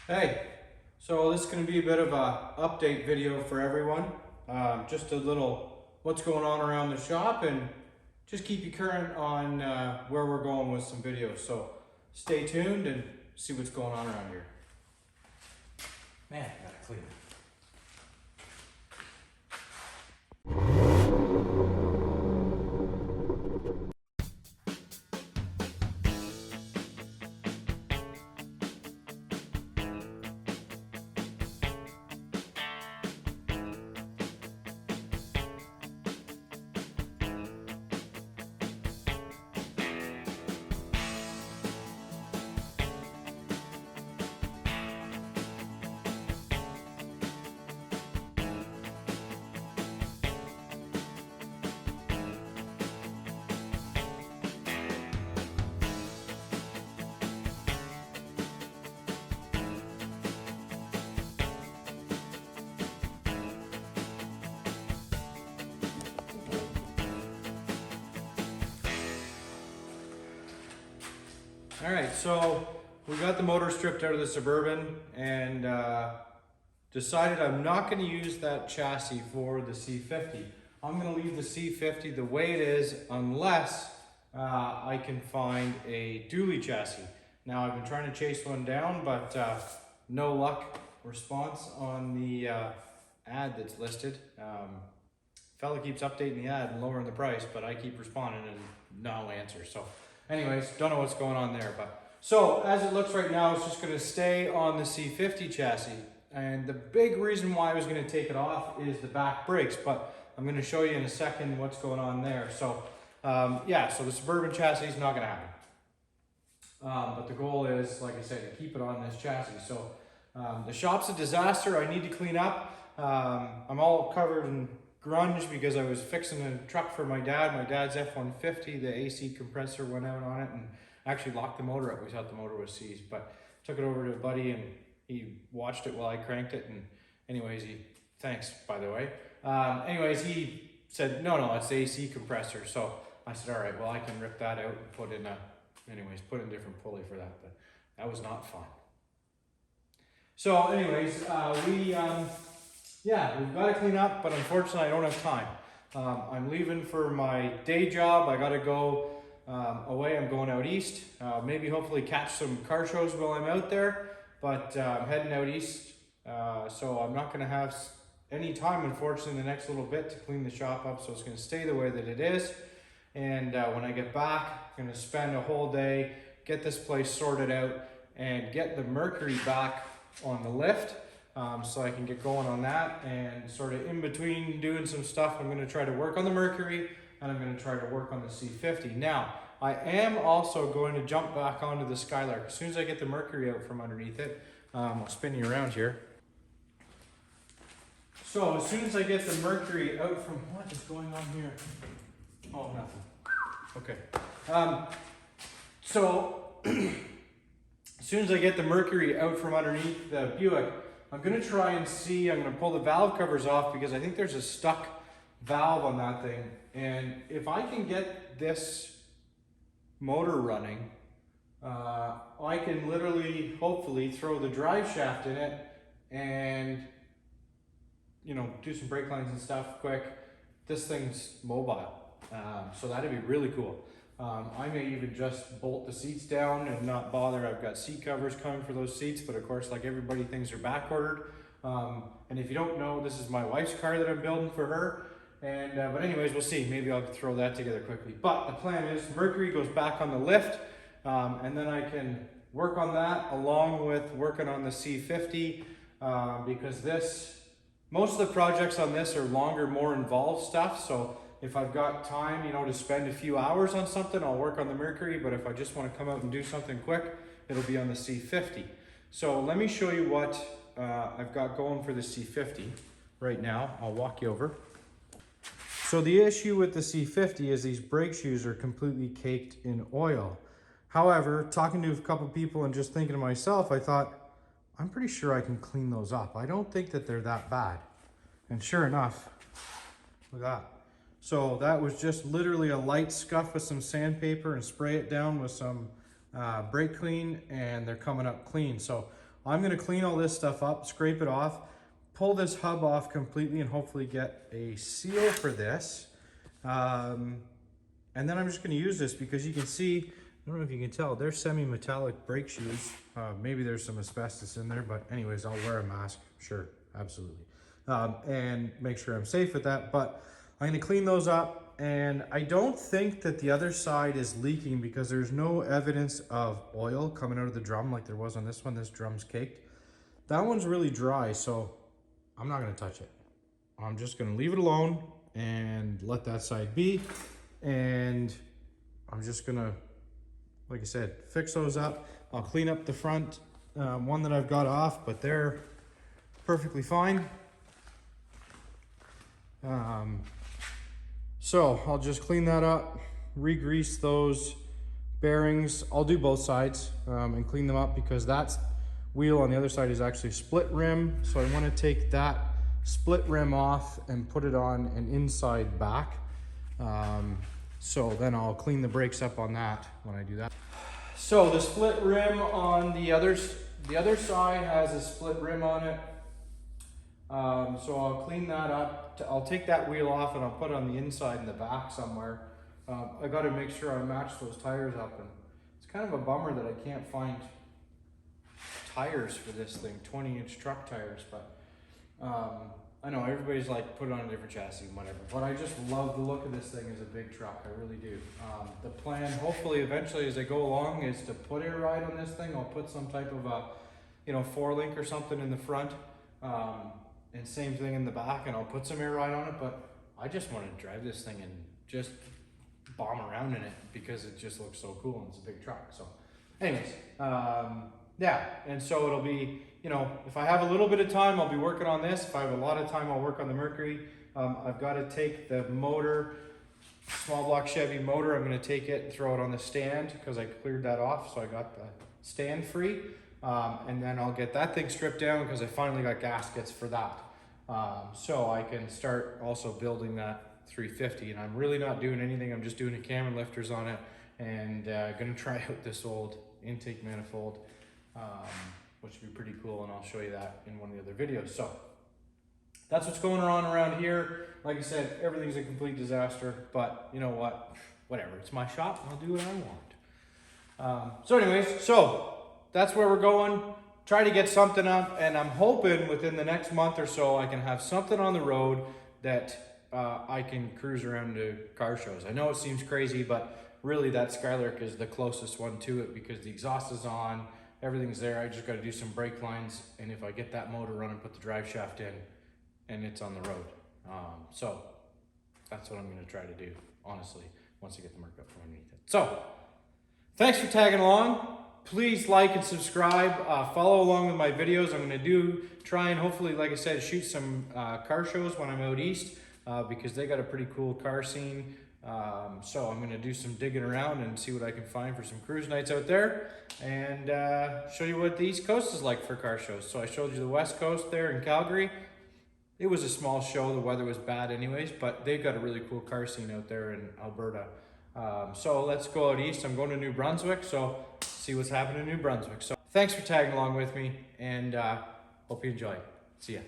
Hey, so this is going to be a bit of a update video for everyone. Just a little what's going on around the shop and just keep you current on where we're going with some videos. So stay tuned and see what's going on around here. Man, I gotta clean it. All right, so we got the motor stripped out of the Suburban and decided I'm not going to use that chassis for the C50. I'm going to leave the C50 the way it is unless I can find a dually chassis. Now I've been trying to chase one down, but no luck response on the ad that's listed. Fella keeps updating the ad and lowering the price, but I keep responding and no answer. So anyways, don't know what's going on there. But so as it looks right now, it's just going to stay on the C50 chassis. And the big reason why I was going to take it off is the back brakes, but I'm going to show you in a second what's going on there. So yeah, so the Suburban chassis is not going to happen. But the goal is, like I said, to keep it on this chassis. So the shop's a disaster. I need to clean up. I'm all covered in grunge because I was fixing a truck for my dad. My dad's F-150, the AC compressor went out on it and actually locked the motor up. We thought the motor was seized, but took it over to a buddy and he watched it while I cranked it. And anyways, thanks by the way. Anyways, he said, no, it's the AC compressor. So I said, all right, well, I can rip that out and put in put in a different pulley for that, but that was not fun. So anyways, yeah, we've got to clean up, but unfortunately I don't have time. I'm leaving for my day job. I got to go away. I'm going out east. Maybe hopefully catch some car shows while I'm out there, but I'm heading out east. So I'm not going to have any time, unfortunately, in the next little bit to clean the shop up. So it's going to stay the way that it is. And when I get back, I'm going to spend a whole day, get this place sorted out and get the Mercury back on the lift. So I can get going on that, and sort of in between doing some stuff, I'm going to try to work on the Mercury and I'm going to try to work on the C50. Now, I am also going to jump back onto the Skylark. As soon as I get the Mercury out from underneath it, I'll spin you around here. So as soon as I get the Mercury out from, what is going on here? Oh, nothing. Okay. So as soon as I get the Mercury out from underneath the Buick, I'm going to try and see, I'm going to pull the valve covers off because I think there's a stuck valve on that thing. And if I can get this motor running, I can literally, hopefully, throw the drive shaft in it and, do some brake lines and stuff quick. This thing's mobile, so that'd be really cool. I may even just bolt the seats down and not bother. I've got seat covers coming for those seats, but of course, like everybody, things are back ordered. And if you don't know, this is my wife's car that I'm building for her. And but anyways, we'll see. Maybe I'll throw that together quickly. But the plan is Mercury goes back on the lift, and then I can work on that along with working on the C50 because most of the projects on this are longer, more involved stuff. So if I've got time, to spend a few hours on something, I'll work on the Mercury. But if I just want to come out and do something quick, it'll be on the C50. So let me show you what I've got going for the C50 right now. I'll walk you over. So the issue with the C50 is these brake shoes are completely caked in oil. However, talking to a couple people and just thinking to myself, I thought, I'm pretty sure I can clean those up. I don't think that they're that bad. And sure enough, look at that. So that was just literally a light scuff with some sandpaper and spray it down with some brake clean, and they're coming up clean. So I'm gonna clean all this stuff up, scrape it off, pull this hub off completely, and hopefully get a seal for this. And then I'm just gonna use this because you can see, I don't know if you can tell, they're semi-metallic brake shoes. Maybe there's some asbestos in there, but anyways, I'll wear a mask, sure, absolutely. And make sure I'm safe with that, but I'm gonna clean those up, and I don't think that the other side is leaking because there's no evidence of oil coming out of the drum like there was on this one. This drum's caked. That one's really dry, so I'm not gonna touch it. I'm just gonna leave it alone and let that side be. And I'm just gonna, like I said, fix those up. I'll clean up the front one that I've got off, but they're perfectly fine. So I'll just clean that up, re-grease those bearings. I'll do both sides and clean them up because that wheel on the other side is actually split rim. So I want to take that split rim off and put it on an inside back. So then I'll clean the brakes up on that when I do that. So the split rim on the other side has a split rim on it. So I'll clean that up. I'll take that wheel off and I'll put it on the inside in the back somewhere. I got to make sure I match those tires up, and it's kind of a bummer that I can't find tires for this thing, 20-inch truck tires, but I know everybody's like, put it on a different chassis and whatever, but I just love the look of this thing as a big truck. I really do. The plan, hopefully, eventually as I go along, is to put air ride on this thing. I'll put some type of a, 4-link or something in the front. And same thing in the back, and I'll put some air ride on it, but I just want to drive this thing and just bomb around in it because it just looks so cool and it's a big truck. So anyways, yeah, and so it'll be, if I have a little bit of time, I'll be working on this. If I have a lot of time, I'll work on the Mercury. I've got to take the motor, small block Chevy motor, I'm going to take it and throw it on the stand because I cleared that off, so I got the stand free. And then I'll get that thing stripped down because I finally got gaskets for that. So I can start also building that 350, and I'm really not doing anything. I'm just doing the camera lifters on it, and gonna try out this old intake manifold, which would be pretty cool, and I'll show you that in one of the other videos. So that's what's going on around here. Like I said, everything's a complete disaster, but you know what? Whatever, it's my shop, I'll do what I want. So anyways, that's where we're going. Try to get something up, and I'm hoping within the next month or so I can have something on the road that I can cruise around to car shows. I know it seems crazy, but really that Skylark is the closest one to it because the exhaust is on, everything's there. I just got to do some brake lines, and if I get that motor running, put the drive shaft in, and it's on the road. So that's what I'm going to try to do, honestly, once I get the Merc up from underneath it. So thanks for tagging along. Please like and subscribe, follow along with my videos. I'm going to try and hopefully, like I said, shoot some car shows when I'm out east because they got a pretty cool car scene. So I'm going to do some digging around and see what I can find for some cruise nights out there, and show you what the East Coast is like for car shows. So I showed you the West Coast there in Calgary. It was a small show. The weather was bad anyways, but they've got a really cool car scene out there in Alberta. So let's go out east. I'm going to New Brunswick, so see what's happening in New Brunswick. So thanks for tagging along with me, and hope you enjoy. See ya.